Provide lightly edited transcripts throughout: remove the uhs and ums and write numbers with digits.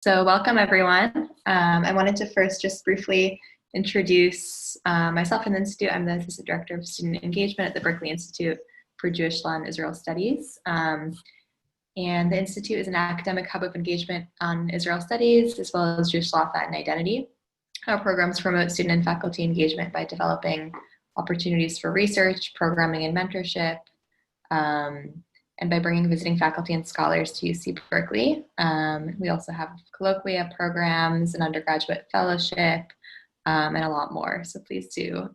So welcome everyone. I wanted to first just briefly introduce myself and the Institute. I'm the Assistant Director of Student Engagement at the Berkeley Institute for Jewish Law and Israel Studies. And the Institute is an academic hub of engagement on Israel studies, as well as Jewish law, thought, and identity. Our programs promote student and faculty engagement by developing opportunities for research, programming, and mentorship, and by bringing visiting faculty and scholars to UC Berkeley. We also have colloquia programs, an undergraduate fellowship, and a lot more. So please do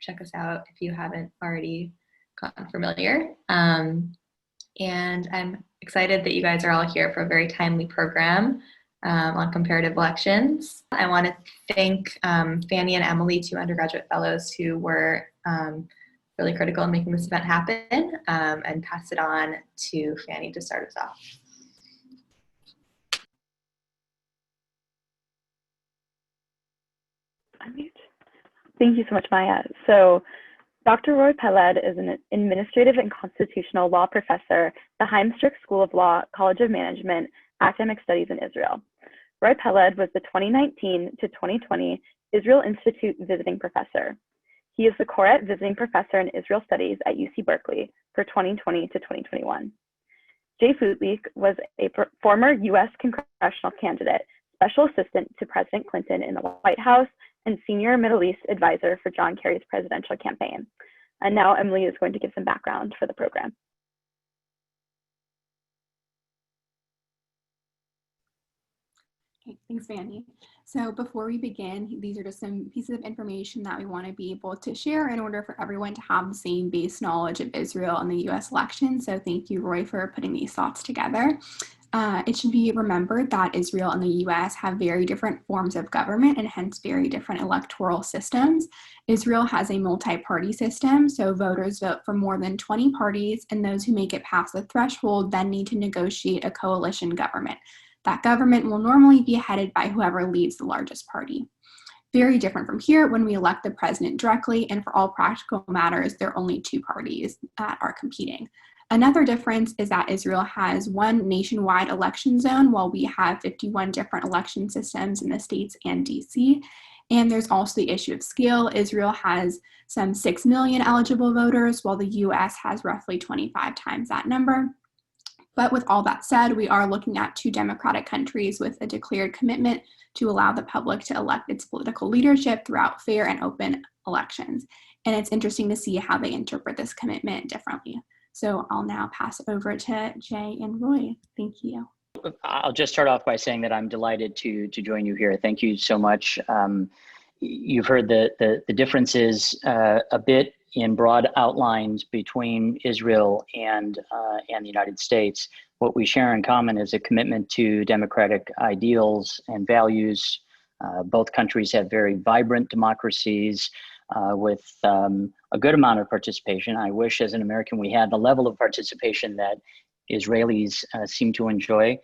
check us out if you haven't already gotten familiar. And I'm excited that you guys are all here for a very timely program on comparative elections. I want to thank Fanny and Emily, two undergraduate fellows who were really critical in making this event happen, and pass it on to Fanny to start us off. Thank you so much, Maya. So Dr. Roy Peled is an administrative and constitutional law professor at the Heimstrich School of Law, College of Management, Academic Studies in Israel. Roy Peled was the 2019 to 2020 Israel Institute Visiting Professor. He is the Koret Visiting Professor in Israel Studies at UC Berkeley for 2020 to 2021. Jay Footlik was a former U.S. congressional candidate, special assistant to President Clinton in the White House, and senior Middle East advisor for John Kerry's presidential campaign. And now Emily is going to give some background for the program. Okay, thanks, Fanny. So before we begin, these are just some pieces of information that we want to be able to share in order for everyone to have the same base knowledge of Israel and the US election. So thank you, Roy, for putting these thoughts together. It should be remembered that Israel and the US have very different forms of government and hence very different electoral systems. Israel has a multi-party system, so voters vote for more than 20 parties, and those who make it past the threshold then need to negotiate a coalition government. That government will normally be headed by whoever leads the largest party. Very different from here when we elect the president directly, and for all practical matters, there are only two parties that are competing. Another difference is that Israel has one nationwide election zone, while we have 51 different election systems in the states and DC. And there's also the issue of scale. Israel has some 6 million eligible voters, while the US has roughly 25 times that number. But with all that said, we are looking at two democratic countries with a declared commitment to allow the public to elect its political leadership throughout fair and open elections. And it's interesting to see how they interpret this commitment differently. So I'll now pass it over to Jay and Roy. Thank you. I'll just start off by saying that I'm delighted to join you here. Thank you so much. You've heard the differences a bit in broad outlines between Israel and the United States. What we share in common is a commitment to democratic ideals and values. Both countries have very vibrant democracies with a good amount of participation. I wish as an American we had the level of participation that Israelis seem to enjoy.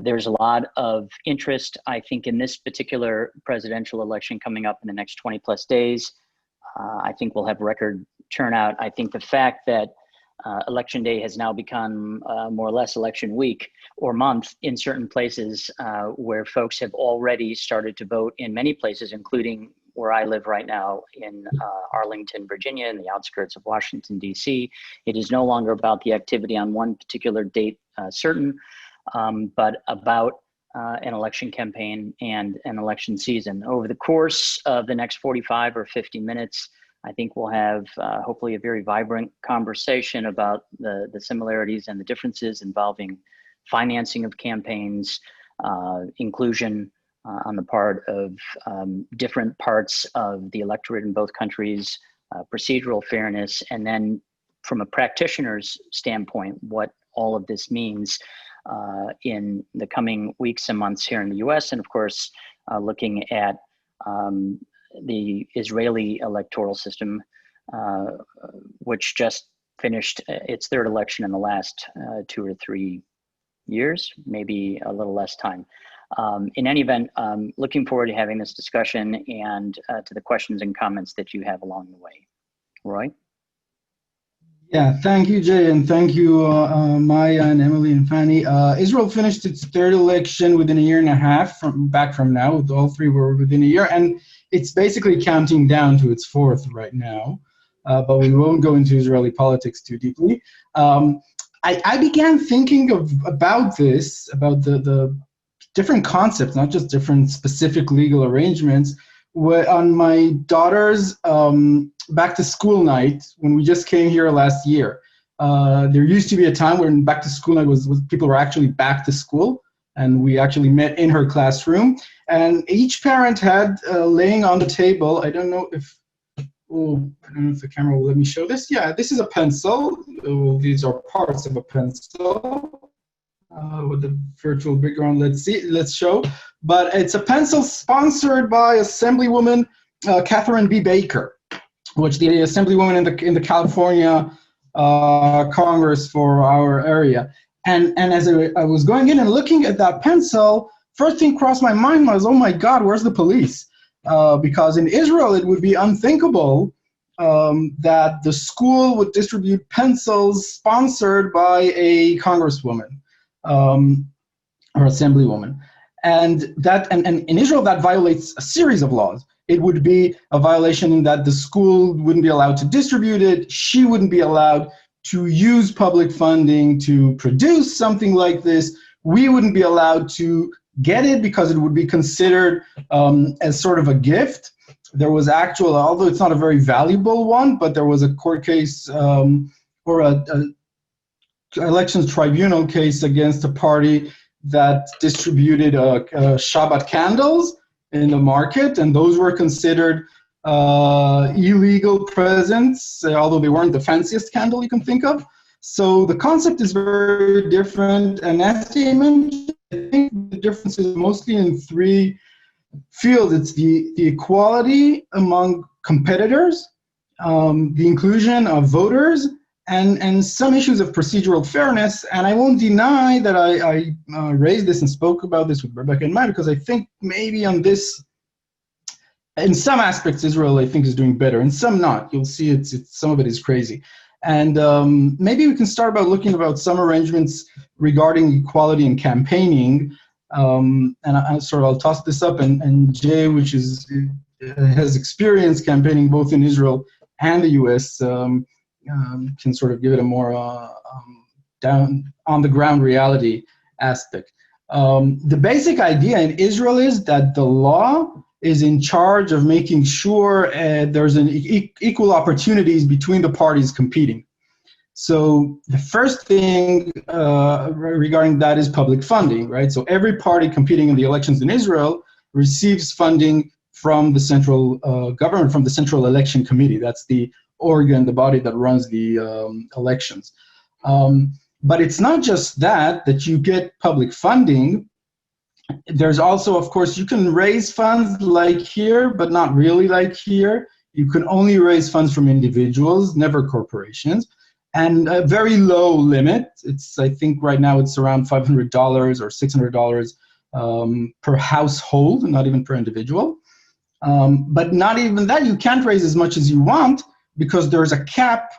There's a lot of interest, I think, in this particular presidential election coming up in the next 20 plus days. I think we'll have record turnout. I think the fact that election day has now become more or less election week or month in certain places where folks have already started to vote in many places, including where I live right now in Arlington, Virginia, in the outskirts of Washington, D.C. It is no longer about the activity on one particular date certain, but about an election campaign and an election season. Over the course of the next 45 or 50 minutes, I think we'll have hopefully a very vibrant conversation about the similarities and the differences involving financing of campaigns, inclusion on the part of different parts of the electorate in both countries, procedural fairness, and then from a practitioner's standpoint, what all of this means in the coming weeks and months here in the US, and of course, looking at the Israeli electoral system, which just finished its third election in the last 2 or 3 years, maybe a little less time. In any event, looking forward to having this discussion and to the questions and comments that you have along the way. Roy? Yeah, thank you, Jay, and thank you, Maya and Emily and Fanny. Israel finished its third election within a year and a half from now. All three were within a year, and it's basically counting down to its fourth right now. But we won't go into Israeli politics too deeply. I began thinking about the different concepts, not just different specific legal arrangements, on my daughter's back to school night when we just came here last year. There used to be a time when back to school night was people were actually back to school, and we actually met in her classroom. And each parent had laying on the table, I don't know if the camera will let me show this. Yeah, this is a pencil. These are parts of a pencil. With the virtual background, let's show. But it's a pencil sponsored by Assemblywoman Catherine B. Baker, which the Assemblywoman in the California Congress for our area. And as I was going in and looking at that pencil, first thing crossed my mind was, oh my God, where's the police? Because in Israel, it would be unthinkable that the school would distribute pencils sponsored by a congresswoman or assemblywoman. And in Israel, that violates a series of laws. It would be a violation in that the school wouldn't be allowed to distribute it. She wouldn't be allowed to use public funding to produce something like this. We wouldn't be allowed to get it because it would be considered as sort of a gift. There was although it's not a very valuable one, but there was a court case or a elections tribunal case against a party that distributed Shabbat candles in the market, and those were considered illegal presents, although they weren't the fanciest candle you can think of. So the concept is very different, and as I mentioned, I think the difference is mostly in three fields. It's the equality among competitors, the inclusion of voters, and some issues of procedural fairness. And I won't deny that I raised this and spoke about this with Rebecca and Maya, because I think maybe on this, in some aspects, Israel, I think, is doing better. In some not. You'll see some of it is crazy. And maybe we can start by looking about some arrangements regarding equality and campaigning. And I'll toss this up, and Jay, which has experience campaigning both in Israel and the US, can sort of give it a more down on the ground reality aspect. The basic idea in Israel is that the law is in charge of making sure there's an equal opportunities between the parties competing. So the first thing regarding that is public funding, right? So every party competing in the elections in Israel receives funding from the central government, from the Central Election Committee. That's the organ, the body that runs the elections. But it's not just that you get public funding. There's also, of course, you can raise funds like here, but not really like here. You can only raise funds from individuals, never corporations, and a very low limit. I think right now it's around $500 or $600 per household, not even per individual. But not even that, you can't raise as much as you want, because there's a cap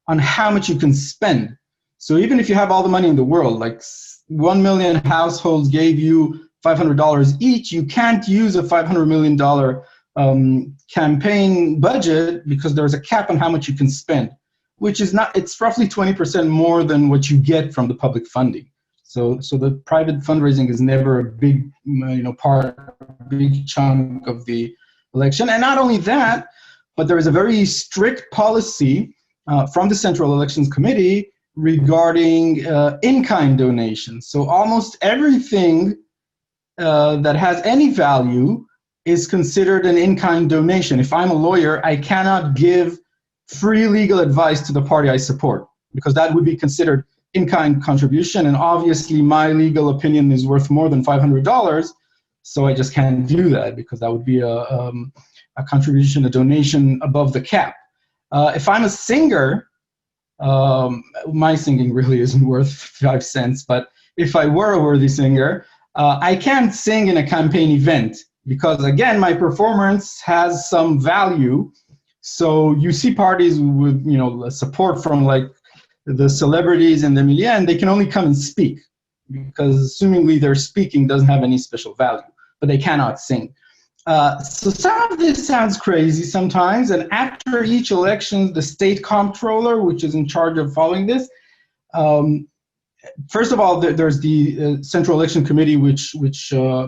on how much you can spend. So even if you have all the money in the world, like 1 million households gave you $500 each, you can't use a $500 million campaign budget, because there's a cap on how much you can spend, which is not, it's roughly 20% more than what you get from the public funding. So the private fundraising is never a big, big chunk of the election. And not only that, but there is a very strict policy from the Central Elections Committee regarding in-kind donations. So almost everything that has any value is considered an in-kind donation. If I'm a lawyer, I cannot give free legal advice to the party I support, because that would be considered in-kind contribution. And obviously my legal opinion is worth more than $500. So I just can't do that, because that would be a contribution, a donation above the cap. If I'm a singer, my singing really isn't worth 5 cents, but if I were a worthy singer, I can't sing in a campaign event, because again, my performance has some value. So you see parties with support from like the celebrities and the media, and they can only come and speak, because assumingly their speaking doesn't have any special value, but they cannot sing. So some of this sounds crazy sometimes, and after each election, the state comptroller, which is in charge of following this, first of all, there's the Central Election Committee, which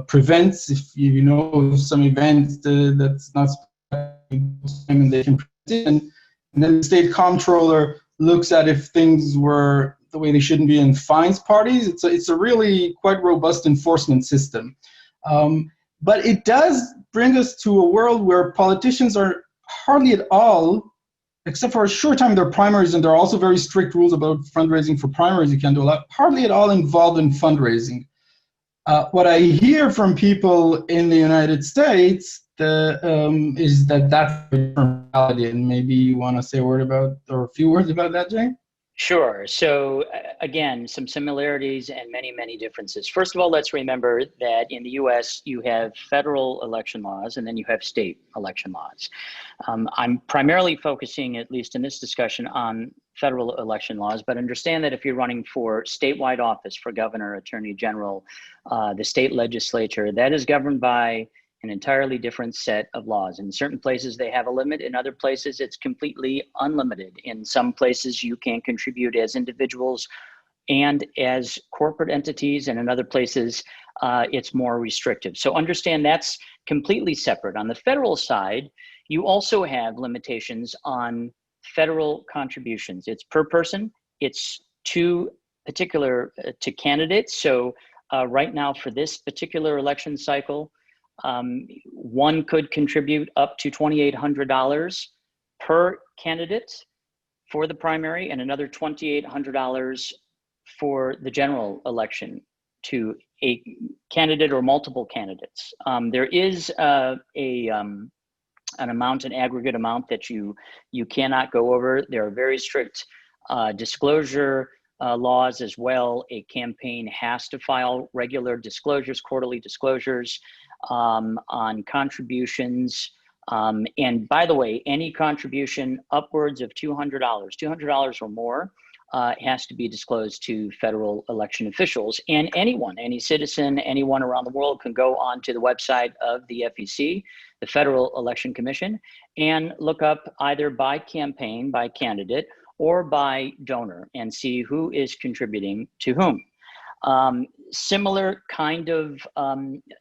prevents, if you know some events that's not and they can prevent it, and then the state comptroller looks at if things were the way they shouldn't be and fines parties. It's a really quite robust enforcement system. But it does bring us to a world where politicians are hardly at all, except for a short time, their primaries, and there are also very strict rules about fundraising for primaries. You can't do a lot, hardly at all involved in fundraising. What I hear from people in the United States is that's reality, and maybe you want to say a word about, or a few words about that, Jay? Sure. So again, some similarities and many, many differences. First of all, let's remember that in the US, you have federal election laws and then you have state election laws. I'm primarily focusing, at least in this discussion, on federal election laws, but understand that if you're running for statewide office, for governor, attorney general, the state legislature, that is governed by an entirely different set of laws. In certain places, they have a limit. In other places, it's completely unlimited. In some places, you can contribute as individuals and as corporate entities, and in other places, it's more restrictive. So understand that's completely separate. On the federal side, you also have limitations on federal contributions. It's per person, it's to candidates. So right now for this particular election cycle, one could contribute up to $2,800 per candidate for the primary, and another $2,800 for the general election to a candidate or multiple candidates. There is an amount, an aggregate amount that you cannot go over. There are very strict disclosure laws as well. A campaign has to file regular disclosures, quarterly disclosures on contributions. And by the way, any contribution upwards of $200 or more has to be disclosed to federal election officials. And anyone, any citizen, anyone around the world can go onto the website of the FEC, the Federal Election Commission, and look up either by campaign, by candidate, or by donor and see who is contributing to whom. Similar kind of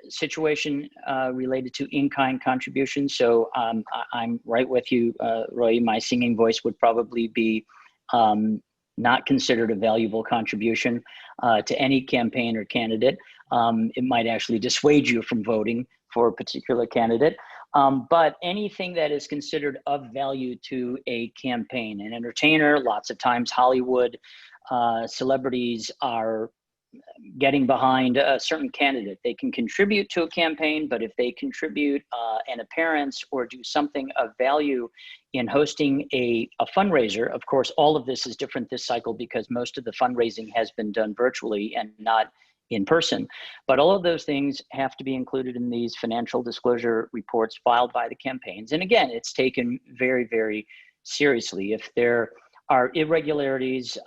situation related to in-kind contributions. So I'm right with you, Roy. My singing voice would probably be not considered a valuable contribution to any campaign or candidate. It might actually dissuade you from voting for a particular candidate. But anything that is considered of value to a campaign, an entertainer, lots of times Hollywood celebrities are getting behind a certain candidate. They can contribute to a campaign, but if they contribute an appearance or do something of value in hosting a fundraiser, of course, all of this is different this cycle because most of the fundraising has been done virtually and not in person. But all of those things have to be included in these financial disclosure reports filed by the campaigns. And again, it's taken very, very seriously. If there are irregularities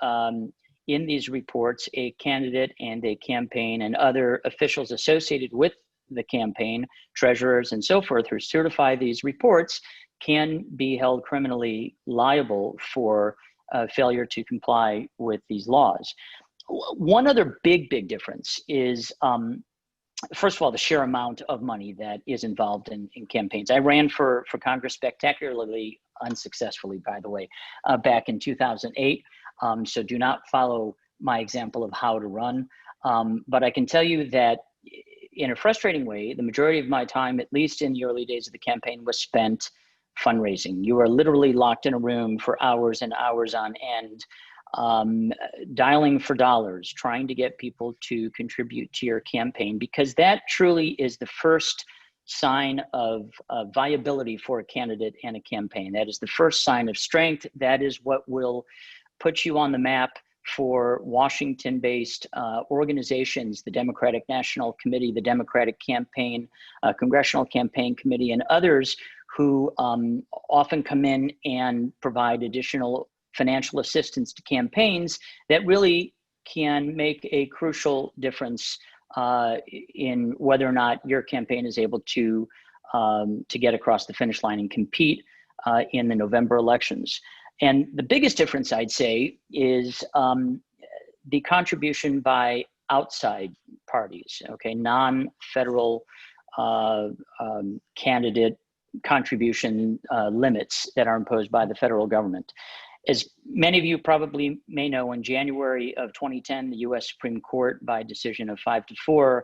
in these reports, a candidate and a campaign and other officials associated with the campaign, treasurers and so forth, who certify these reports, can be held criminally liable for failure to comply with these laws. One other big difference is, first of all, the sheer amount of money that is involved in campaigns. I ran for Congress spectacularly unsuccessfully, by the way, back in 2008. So do not follow my example of how to run. But I can tell you that in a frustrating way, the majority of my time, at least in the early days of the campaign, was spent fundraising. You are literally locked in a room for hours and hours on end, dialing for dollars, trying to get people to contribute to your campaign, because that truly is the first sign of viability for a candidate and a campaign. That is the first sign of strength. That is what will put you on the map for Washington-based organizations, the Democratic National Committee, the Democratic Campaign, Congressional Campaign Committee, and others who often come in and provide additional financial assistance to campaigns that really can make a crucial difference in whether or not your campaign is able to get across the finish line and compete in the November elections. And the biggest difference, I'd say, is the contribution by outside parties, okay, non-federal candidate contribution limits that are imposed by the federal government. As many of you probably may know, in January of 2010, the US Supreme Court, by decision of 5-4,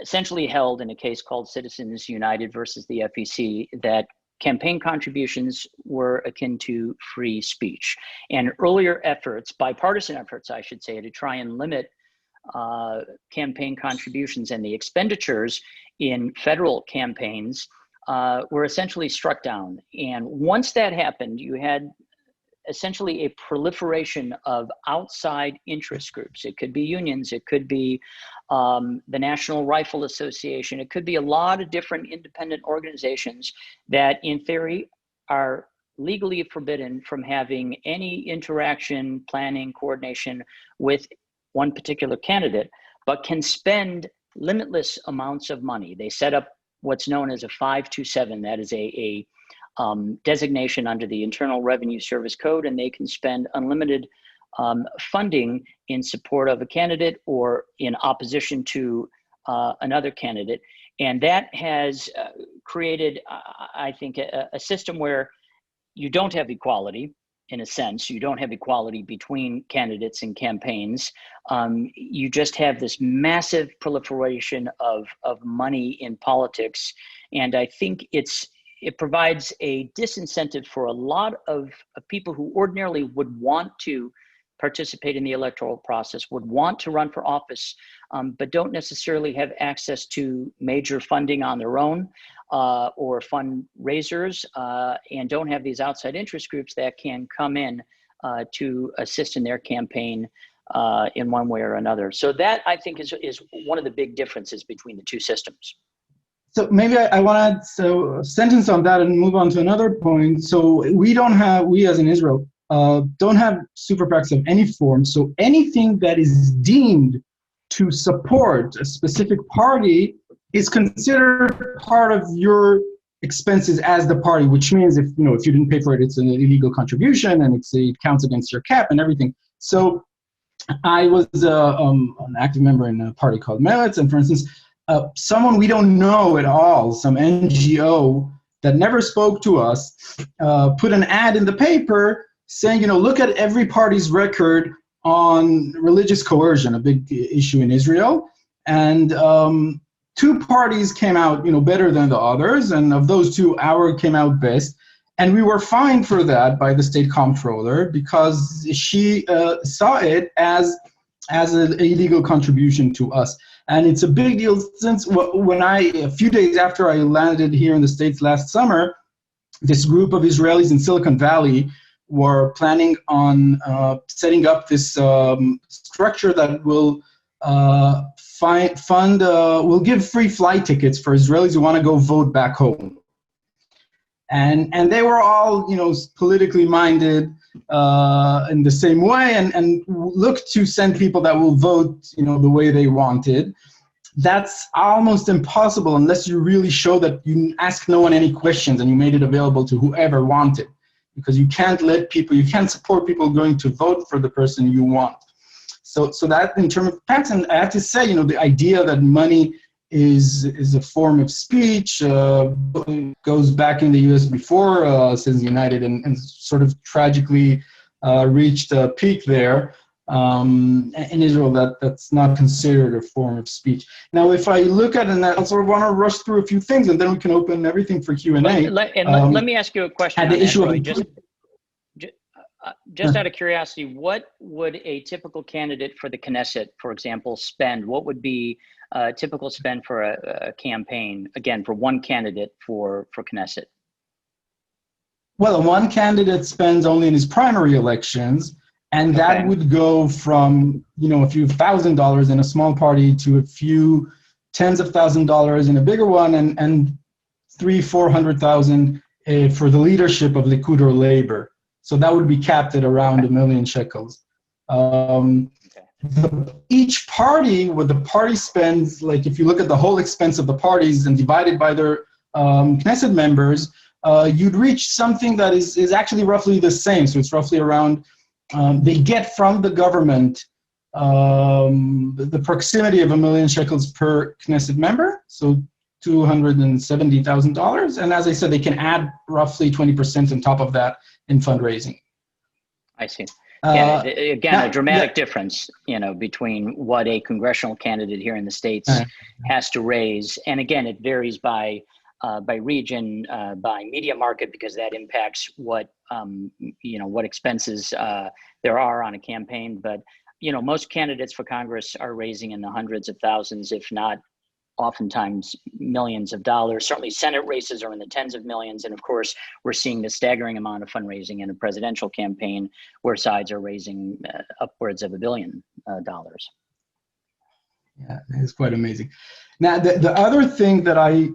essentially held in a case called Citizens United versus the FEC that campaign contributions were akin to free speech. And earlier efforts, bipartisan efforts, I should say, to try and limit campaign contributions and the expenditures in federal campaigns were essentially struck down. And once that happened, you had essentially a proliferation of outside interest groups. It could be unions, it could be the National Rifle Association, it could be a lot of different independent organizations that in theory are legally forbidden from having any interaction, planning, coordination with one particular candidate, but can spend limitless amounts of money. They set up what's known as a 527. That is a designation under the Internal Revenue Service Code, and they can spend unlimited funding in support of a candidate or in opposition to another candidate. And that has created, I think, a system where you don't have equality. In a sense, you don't have equality between candidates and campaigns. You just have this massive proliferation of money in politics. And I think it provides a disincentive for a lot of people who ordinarily would want to participate in the electoral process, would want to run for office, but don't necessarily have access to major funding on their own or fundraisers, and don't have these outside interest groups that can come in to assist in their campaign in one way or another. So that, I think, is one of the big differences between the two systems. So maybe I want to a sentence on that and move on to another point. So we as in Israel, don't have super PACs of any form. So anything that is deemed to support a specific party is considered part of your expenses as the party, which means if you didn't pay for it, it's an illegal contribution and it counts against your cap and everything. So I was an active member in a party called Peled, and for instance, someone we don't know at all, some NGO that never spoke to us, put an ad in the paper saying, look at every party's record on religious coercion, a big issue in Israel. And two parties came out, better than the others. And of those two, our came out best. And we were fined for that by the state comptroller because she saw it as an illegal contribution to us. And it's a big deal since a few days after I landed here in the States last summer, this group of Israelis in Silicon Valley were planning on setting up this structure that will will give free flight tickets for Israelis who want to go vote back home. And they were all, politically minded in the same way and looked to send people that will vote, the way they wanted. That's almost impossible unless you really show that you ask no one any questions and you made it available to whoever wanted, because you can't support people going to vote for the person you want. So that in terms of PACs, and I have to say, the idea that money is a form of speech goes back in the US before Citizens United and sort of tragically reached a peak there. In Israel, that's not considered a form of speech. Now, if I look at it, and I sort of want to rush through a few things, and then we can open everything for Q&A. Let me ask you a question. The issue of just out of curiosity, what would a typical candidate for the Knesset, for example, spend? What would be a typical spend for a campaign, again, for one candidate for Knesset? Well, one candidate spends only in his primary elections, and that would go from, a few $1,000s in a small party to a few tens of $1,000s in a bigger one, and $300,000-400,000 for the leadership of Likud or Labor. So that would be capped at around $1 million shekels. Each party, what the party spends, like if you look at the whole expense of the parties and divide it by their Knesset members, you'd reach something that is actually roughly the same. So it's roughly around, they get from the government the proximity of $1 million shekels per Knesset member, so $270,000. And as I said, they can add roughly 20% on top of that in fundraising. I see. Yeah, again, a dramatic difference, between what a congressional candidate here in the States has to raise. And again, it varies by region, by media market, because that impacts what expenses there are on a campaign. But, most candidates for Congress are raising in the hundreds of thousands, if not oftentimes millions of dollars. Certainly Senate races are in the tens of millions. And of course, we're seeing the staggering amount of fundraising in a presidential campaign where sides are raising upwards of $1 billion. Yeah, it's quite amazing. Now, the other thing that I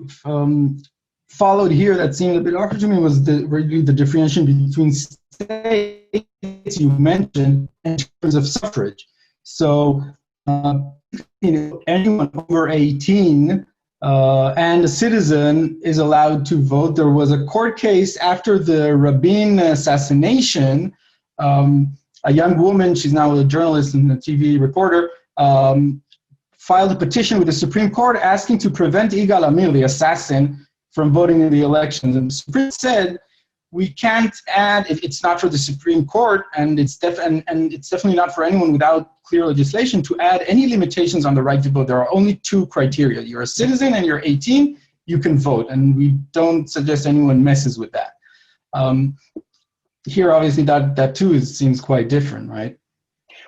followed here that seemed a bit awkward to me was really the differentiation between states you mentioned in terms of suffrage. So, anyone over 18 and a citizen is allowed to vote. There was a court case after the Rabin assassination. A young woman, she's now a journalist and a TV reporter, filed a petition with the Supreme Court asking to prevent Yigal Amir, the assassin, from voting in the elections. And the Supreme said, we can't add, it's not for the Supreme Court, and it's definitely not for anyone without clear legislation to add any limitations on the right to vote. There are only two criteria. You're a citizen and you're 18, you can vote. And we don't suggest anyone messes with that. Here, obviously, that too seems quite different, right?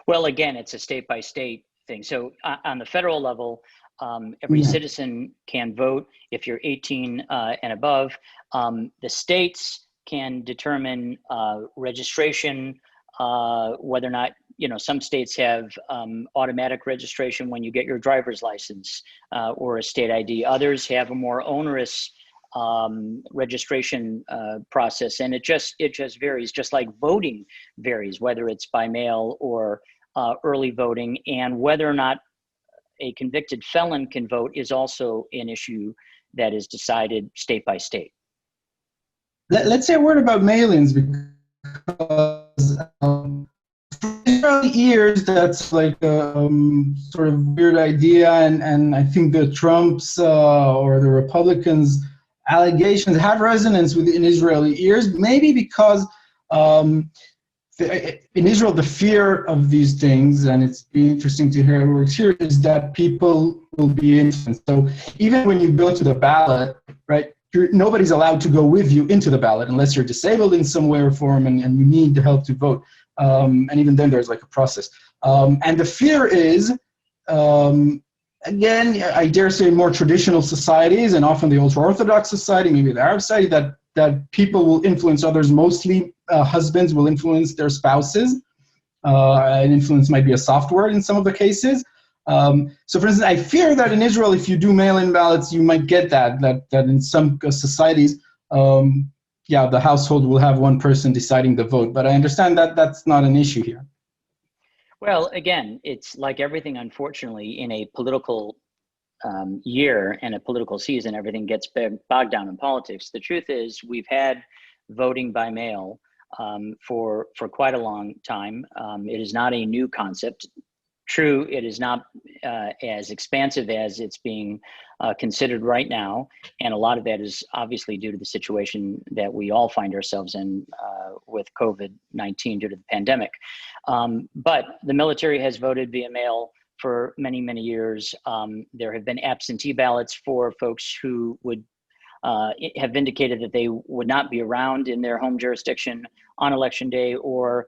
Well, again, it's a state-by-state thing. So on the federal level, every citizen can vote if you're 18 and above. The states can determine registration, whether or not, some states have automatic registration when you get your driver's license or a state ID. Others have a more onerous registration process, and it just varies, just like voting varies, whether it's by mail or early voting, and whether or not a convicted felon can vote is also an issue that is decided state by state. Let's say a word about mail-ins, because for early years, that's like a sort of weird idea, and I think the Trumps or the Republicans' allegations have resonance within Israeli ears, maybe because in Israel, the fear of these things, and it's been interesting to hear how it works here, is that people will be influenced. So even when you go to the ballot, right, nobody's allowed to go with you into the ballot unless you're disabled in some way or form and you need the help to vote. And even then there's like a process. And the fear is, again, I dare say more traditional societies and often the ultra-Orthodox society, maybe the Arab society, that people will influence others, mostly husbands will influence their spouses. And influence might be a soft word in some of the cases. So for instance, I fear that in Israel, if you do mail-in ballots, you might get that in some societies, the household will have one person deciding the vote. But I understand that that's not an issue here. Well, again, it's like everything, unfortunately, in a political year and a political season, everything gets bogged down in politics. The truth is we've had voting by mail for quite a long time. It is not a new concept. True, it is not as expansive as it's being considered right now. And a lot of that is obviously due to the situation that we all find ourselves in with COVID-19 due to the pandemic. But the military has voted via mail for many, many years. There have been absentee ballots for folks who would have indicated that they would not be around in their home jurisdiction on election day, or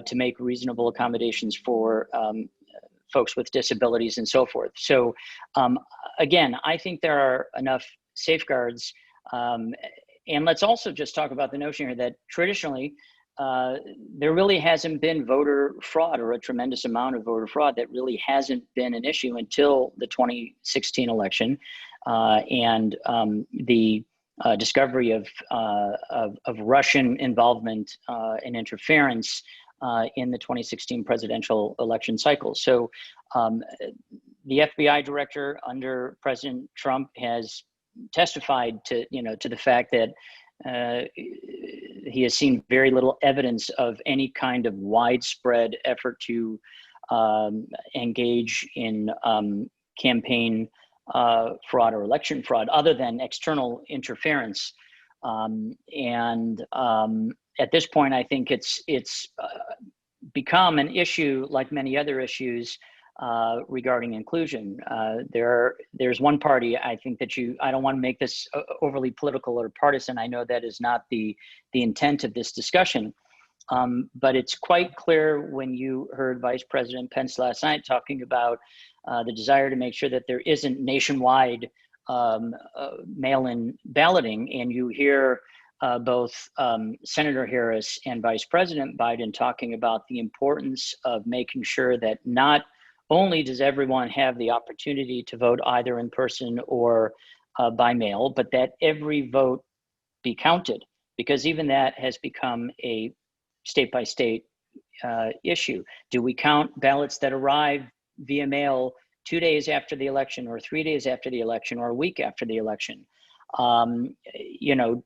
to make reasonable accommodations for folks with disabilities and so forth. So again, I think there are enough safeguards. And let's also just talk about the notion here that traditionally, there really hasn't been voter fraud, or a tremendous amount of voter fraud. That really hasn't been an issue until the 2016 election. And the discovery of Russian involvement and interference in the 2016 presidential election cycle. So the FBI director under President Trump has testified to, to the fact that he has seen very little evidence of any kind of widespread effort to engage in campaign fraud or election fraud, other than external interference. At this point, I think it's become an issue like many other issues regarding inclusion. There's one party, I think that I don't want to make this overly political or partisan. I know that is not the intent of this discussion. But it's quite clear when you heard Vice President Pence last night talking about the desire to make sure that there isn't nationwide mail-in balloting, and you hear both Senator Harris and Vice President Biden talking about the importance of making sure that not only does everyone have the opportunity to vote either in person or by mail, but that every vote be counted, because even that has become a state-by-state issue. Do we count ballots that arrive via mail 2 days after the election, or 3 days after the election, or a week after the election?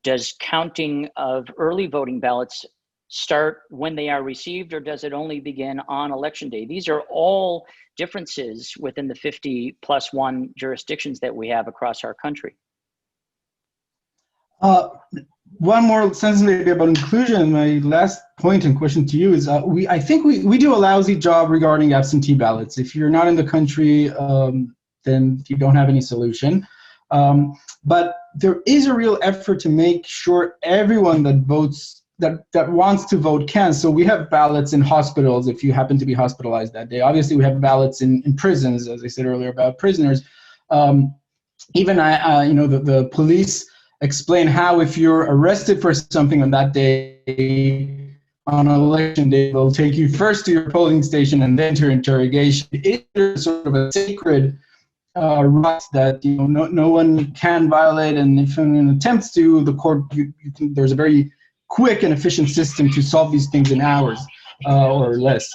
Does counting of early voting ballots start when they are received, or does it only begin on election day? These are all differences within the 50+1 jurisdictions that we have across our country. One more sentence maybe about inclusion. My last point and question to you is, I think we do a lousy job regarding absentee ballots. If you're not in the country, then you don't have any solution. But there is a real effort to make sure everyone that votes, that wants to vote can. So we have ballots in hospitals if you happen to be hospitalized that day. Obviously, we have ballots in prisons, as I said earlier about prisoners. Even the police explain how if you're arrested for something on that day, on election day, they'll take you first to your polling station and then to your interrogation. It is sort of a sacred right that no one can violate, and if anyone attempts to, the court, there's a very quick and efficient system to solve these things in hours or less.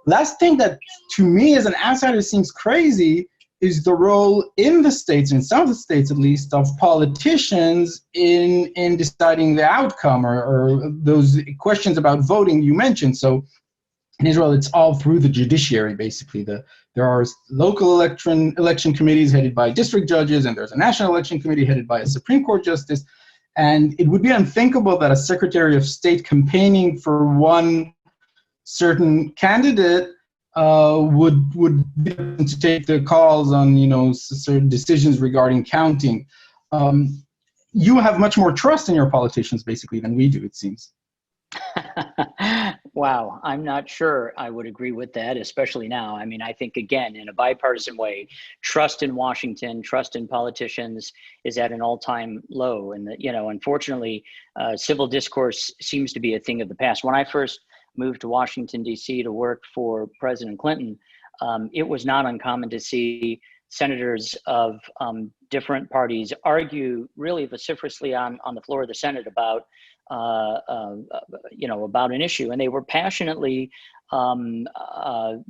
Last thing that to me as an outsider seems crazy is the role in the states, in some of the states at least, of politicians in deciding the outcome or those questions about voting you mentioned. So in Israel, it's all through the judiciary, basically. There are local election committees headed by district judges, and there's a national election committee headed by a Supreme Court justice. And it would be unthinkable that a Secretary of State campaigning for one certain candidate would be able to take the calls on certain decisions regarding counting. You have much more trust in your politicians, basically, than we do, it seems. Wow, I'm not sure I would agree with that, especially now. I mean, I think, again, in a bipartisan way, trust in Washington, trust in politicians is at an all-time low. And, unfortunately, civil discourse seems to be a thing of the past. When I first moved to Washington, D.C. to work for President Clinton, it was not uncommon to see senators of different parties argue really vociferously on the floor of the Senate about about an issue, and they were passionately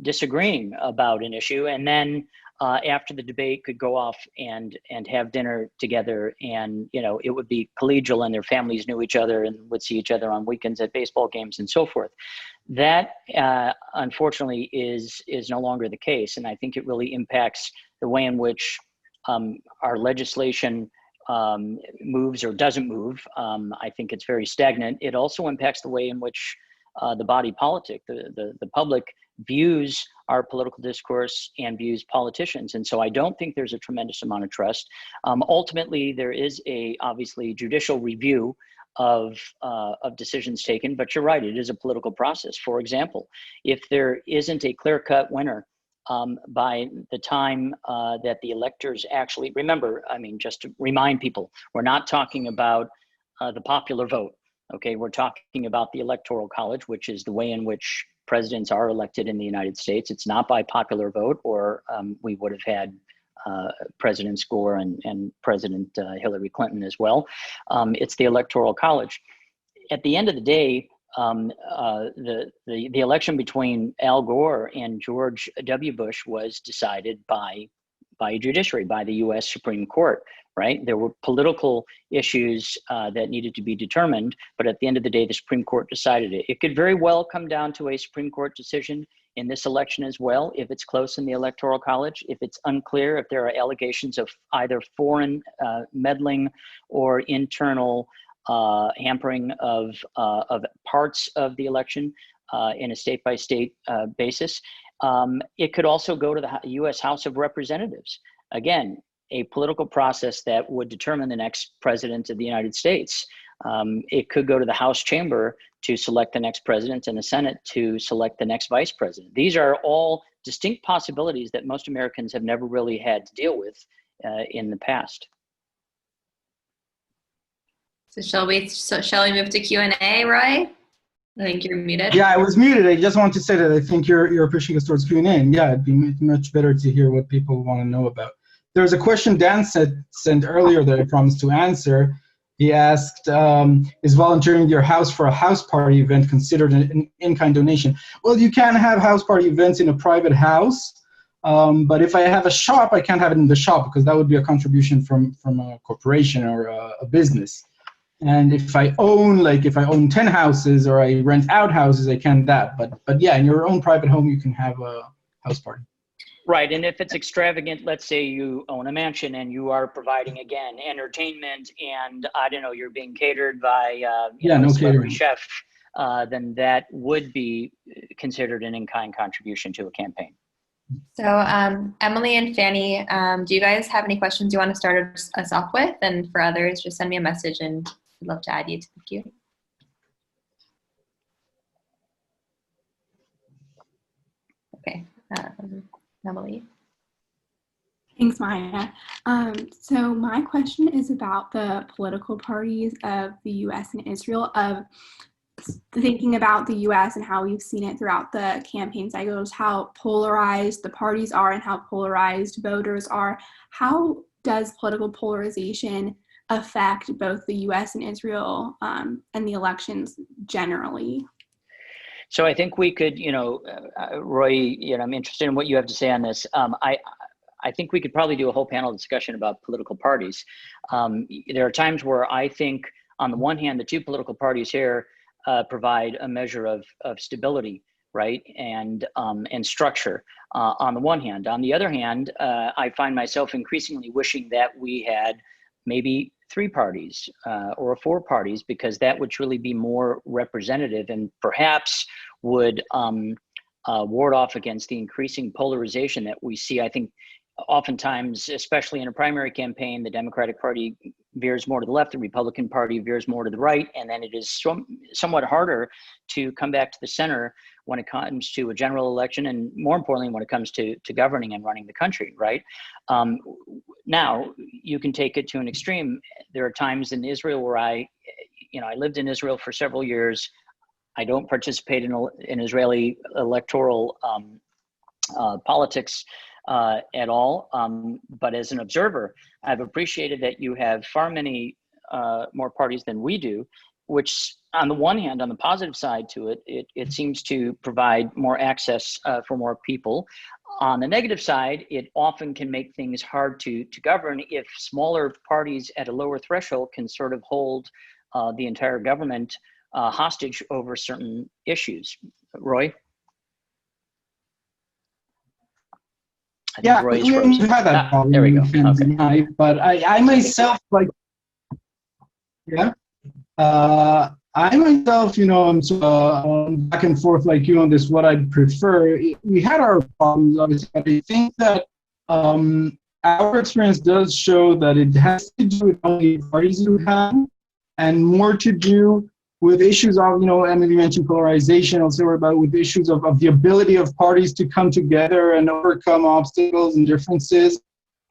disagreeing about an issue, and then after the debate could go off and have dinner together, and it would be collegial, and their families knew each other and would see each other on weekends at baseball games and so forth. That unfortunately is no longer the case, and I think it really impacts the way in which our legislation moves or doesn't move. I think it's very stagnant. It also impacts the way in which the body politic, the public views our political discourse and views politicians. And so I don't think there's a tremendous amount of trust. Ultimately, there is obviously judicial review of decisions taken, but you're right, it is a political process. For example, if there isn't a clear-cut winner by the time that the electors actually, remember, I mean, just to remind people, we're not talking about the popular vote, okay? We're talking about the Electoral College, which is the way in which presidents are elected in the United States. It's not by popular vote, or we would have had President Gore and President Hillary Clinton as well. It's the Electoral College. At the end of the day, the election between Al Gore and George W. Bush was decided by a judiciary, by the U.S. Supreme Court, right? There were political issues that needed to be determined, but at the end of the day, the Supreme Court decided it. It could very well come down to a Supreme Court decision in this election as well, if it's close in the Electoral College, if it's unclear, if there are allegations of either foreign meddling or internal hampering of parts of the election in a state-by-state basis. It could also go to the U.S. House of Representatives. Again, a political process that would determine the next president of the United States. It could go to the House chamber to select the next president and the Senate to select the next vice president. These are all distinct possibilities that most Americans have never really had to deal with in the past. So shall we move to Q&A, Roy? I think you're muted. Yeah, I was muted. I just want to say that I think you're pushing us towards Q&A. And yeah, it'd be much better to hear what people want to know about. There's a question Dan sent earlier that I promised to answer. He asked, is volunteering your house for a house party event considered an in-kind donation? Well, you can have house party events in a private house, but if I have a shop, I can't have it in the shop because that would be a contribution from a corporation or a business. And if I own 10 houses or I rent out houses, I can that. But yeah, in your own private home, you can have a house party. Right, and if it's extravagant, let's say you own a mansion and you are providing, again, entertainment and, I don't know, you're being catered by a celebrity chef, then that would be considered an in-kind contribution to a campaign. So Emily and Fanny, do you guys have any questions you want to start us off with? And for others, just send me a message and I'd love to add you to the queue. Okay. Emily. Thanks, Maya. So my question is about the political parties of the U.S. and Israel, of thinking about the U.S. and how we've seen it throughout the campaign cycles, how polarized the parties are and how polarized voters are. How does political polarization affect both the U.S. and Israel and the elections generally? So I think we could, Roy, I'm interested in what you have to say on this. I think we could probably do a whole panel discussion about political parties. There are times where I think, on the one hand, the two political parties here provide a measure of stability, right, and structure on the one hand. On the other hand, I find myself increasingly wishing that we had maybe 3 parties or 4 parties, because that would truly be more representative and perhaps would ward off against the increasing polarization that we see. I think oftentimes, especially in a primary campaign, the Democratic Party veers more to the left, the Republican Party veers more to the right, and then it is somewhat harder to come back to the center when it comes to a general election, and more importantly, when it comes to governing and running the country, right? Now, you can take it to an extreme. There are times in Israel where I lived in Israel for several years. I don't participate in Israeli electoral politics at all, but as an observer, I've appreciated that you have far many more parties than we do, which on the one hand, on the positive side to it, it seems to provide more access for more people. On the negative side, it often can make things hard to govern if smaller parties at a lower threshold can sort of hold the entire government hostage over certain issues. Roy? Yeah, we had that problem. There we go. Okay. But I myself, I myself, I'm back and forth like you on this, what I'd prefer. We had our problems, obviously, but I think that our experience does show that it has to do with how many parties you have and more to do with issues of, Emily mentioned polarization, also about with issues of the ability of parties to come together and overcome obstacles and differences,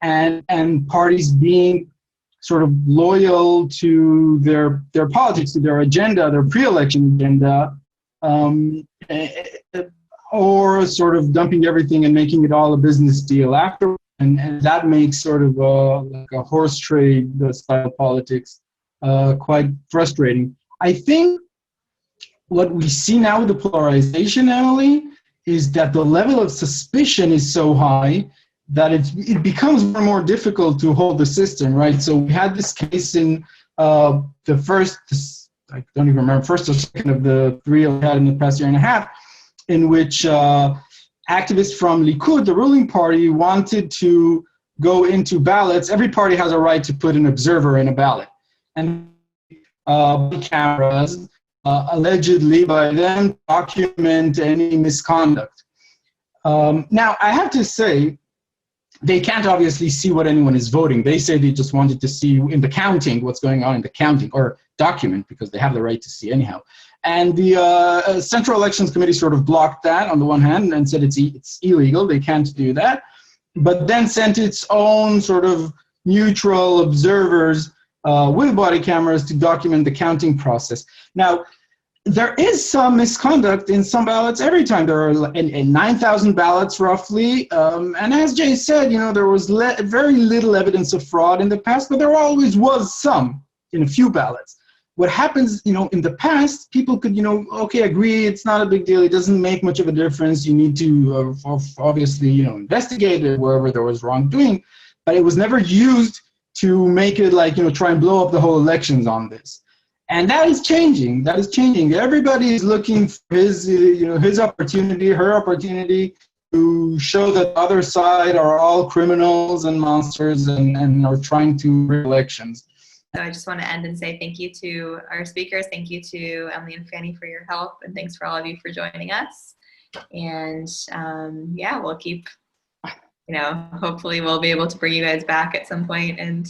and parties being sort of loyal to their politics, to their agenda, their pre-election agenda, or sort of dumping everything and making it all a business deal after. and that makes sort of like a horse trade style politics quite frustrating. I think what we see now with the polarization, Emily, is that the level of suspicion is so high that it becomes more and more difficult to hold the system, right? So we had this case in the first, I don't even remember, first or second of the three we had in the past year and a half, in which activists from Likud, the ruling party, wanted to go into ballots. Every party has a right to put an observer in a ballot. And cameras, allegedly by them, document any misconduct. Now, I have to say, they can't obviously see what anyone is voting. They say they just wanted to see in the counting what's going on in the counting, or document, because they have the right to see anyhow. And the Central Elections Committee sort of blocked that on the one hand and said it's illegal, they can't do that, but then sent its own sort of neutral observers with body cameras to document the counting process. Now, there is some misconduct in some ballots every time. There are 9,000 ballots roughly, and as Jay said, there was very little evidence of fraud in the past, but there always was some in a few ballots. What happens, in the past, people could, okay, agree, it's not a big deal, it doesn't make much of a difference, you need to obviously, investigate it wherever there was wrongdoing, but it was never used to make it like, try and blow up the whole elections on this. And that is changing. That is changing. Everybody is looking for his opportunity, her opportunity to show that the other side are all criminals and monsters and are trying to win elections. So I just want to end and say thank you to our speakers. Thank you to Emily and Fanny for your help. And thanks for all of you for joining us. And we'll keep, hopefully we'll be able to bring you guys back at some point and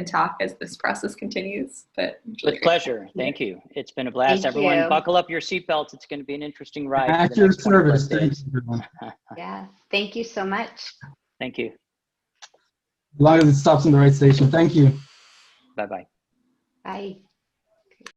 talk as this process continues. But with pleasure. Thank you. It's been a blast. Thank Everyone, you. buckle up your seatbelts. It's going to be an interesting ride. At your service. Thanks, everyone. Yeah, thank you so much. Thank you. As long as it stops in the right station. Thank you. Bye-bye. Bye.